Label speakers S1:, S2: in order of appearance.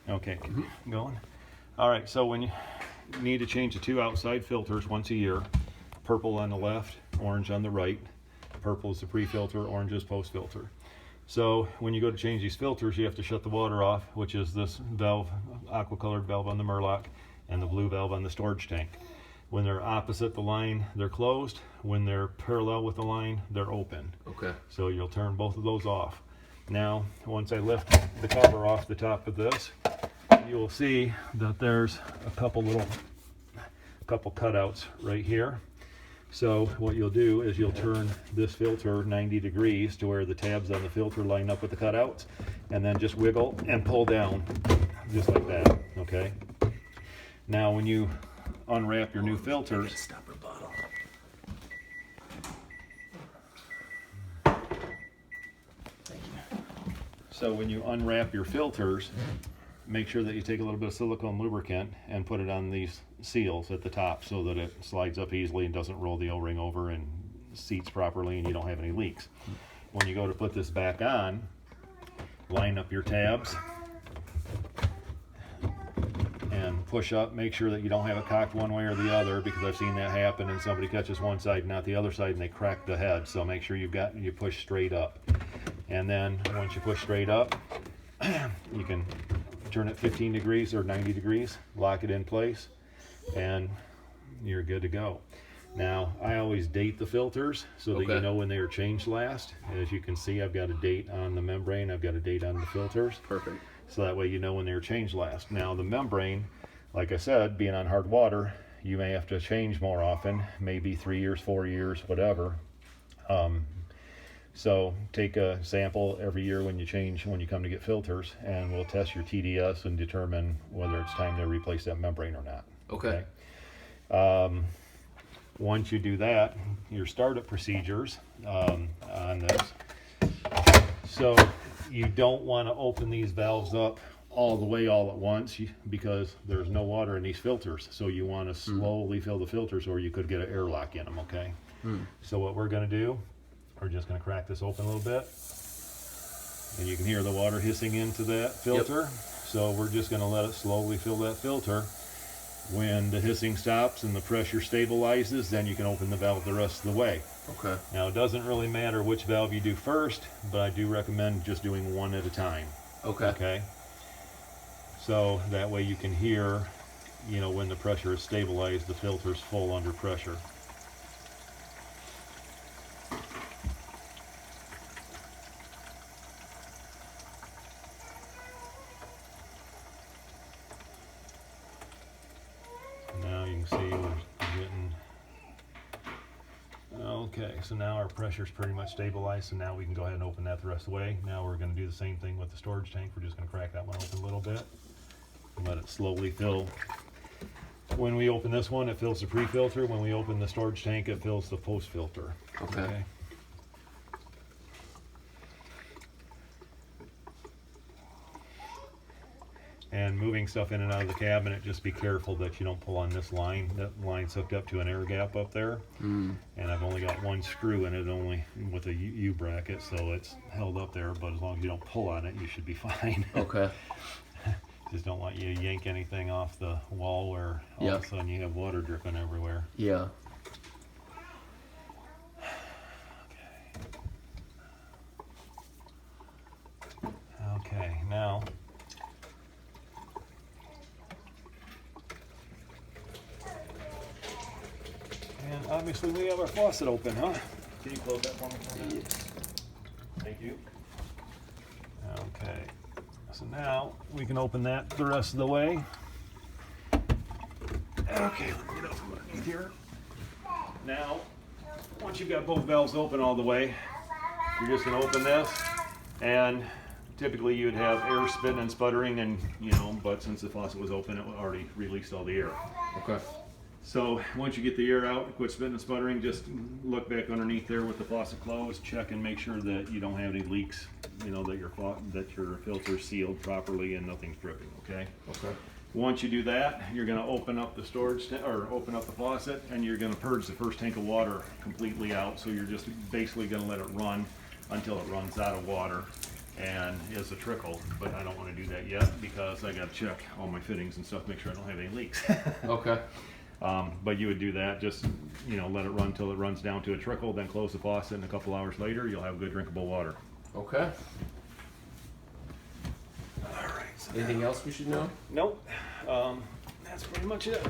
S1: Okay, going. All right, so when you need to change the 2 outside filters once a year, purple on the left, orange on the right. Purple is the pre-filter, orange is post-filter. So when you go to change these filters, you have to shut the water off, which is this valve, aqua-colored valve on the Murloc, and the blue valve on the storage tank. When they're opposite the line, they're closed. When they're parallel with the line, they're open.
S2: Okay.
S1: So you'll turn both of those off. Now, once I lift the cover off the top of this, you will see that there's a couple cutouts right here. So what you'll do is you'll turn this filter 90 degrees to where the tabs on the filter line up with the cutouts, and then just wiggle and pull down just like that, okay? Now when you unwrap your new filters,
S2: Stopper bottle. Thank you.
S1: so when you unwrap your filters, make sure that you take a little bit of silicone lubricant and put it on these seals at the top so that it slides up easily and doesn't roll the O-ring over and seats properly and you don't have any leaks. When you go to put this back on, line up your tabs and push up. Make sure that you don't have it cocked one way or the other, because I've seen that happen and somebody catches one side and not the other side and they crack the head. So make sure you push straight up. And then once you push straight up, you can turn it 15 degrees or 90 degrees, lock it in place, and you're good to go. Now, I always date the filters so that you know when they were changed last. As you can see, I've got a date on the membrane, I've got a date on the filters.
S2: Perfect.
S1: So that way you know when they were changed last. Now, the membrane, like I said, being on hard water, you may have to change more often, maybe 3 years, 4 years, whatever. So take a sample every year when you come to get filters, and we'll test your TDS and determine whether it's time to replace that membrane or not.
S2: Okay.
S1: Once you do that, your startup procedures on this. So you don't want to open these valves up all the way all at once because there's no water in these filters. So you want to slowly fill the filters, or you could get an airlock in them, okay? So what we're going to do, we're just going to crack this open a little bit, and you can hear the water hissing into that filter. So we're just going to let it slowly fill that filter. When the hissing stops and the pressure stabilizes, then you can open the valve the rest of the way.
S2: Okay.
S1: Now, it doesn't really matter which valve you do first, but I do recommend just doing one at a time. Okay. So that way you can hear, when the pressure is stabilized, the filter's full under pressure. Now you can see we're getting, okay, so now our pressure's pretty much stabilized, so now we can go ahead and open that the rest of the way. Now we're going to do the same thing with the storage tank. We're just going to crack that one open a little bit and let it slowly fill. When we open this one, it fills the pre-filter. When we open the storage tank, it fills the post-filter.
S2: Okay.
S1: And moving stuff in and out of the cabinet, just be careful that you don't pull on this line. That line's hooked up to an air gap up there. And I've only got one screw in it, only with a U-bracket, so it's held up there, but as long as you don't pull on it, you should be fine.
S2: Okay.
S1: Just don't want you to yank anything off the wall where all of a sudden you have water dripping everywhere.
S2: Yeah.
S1: Okay, now and obviously we have our faucet open, huh? Can you close that for me?
S2: Yes.
S1: Thank you. Okay, so now we can open that the rest of the way. Okay, let me get up from underneath here. Now, once you've got both valves open all the way, you're just going to open this, and typically you'd have air spitting and sputtering, and but since the faucet was open, it already released all the air.
S2: Okay.
S1: So once you get the air out, quit spitting and sputtering, just look back underneath there with the faucet closed, check and make sure that you don't have any leaks, that your filter's sealed properly and nothing's dripping, okay?
S2: Okay.
S1: Once you do that, you're going to open up the open up the faucet, and you're going to purge the first tank of water completely out. So you're just basically going to let it run until it runs out of water. and is a trickle, but I don't want to do that yet because I got to check all my fittings and stuff, make sure I don't have any leaks.
S3: Okay.
S1: But you would do that, just, you know, let it run till it runs down to a trickle, then close the faucet, and a couple hours later, you'll have good drinkable water.
S3: Okay.
S1: All right.
S3: Anything else we should know?
S1: Nope. That's pretty much it.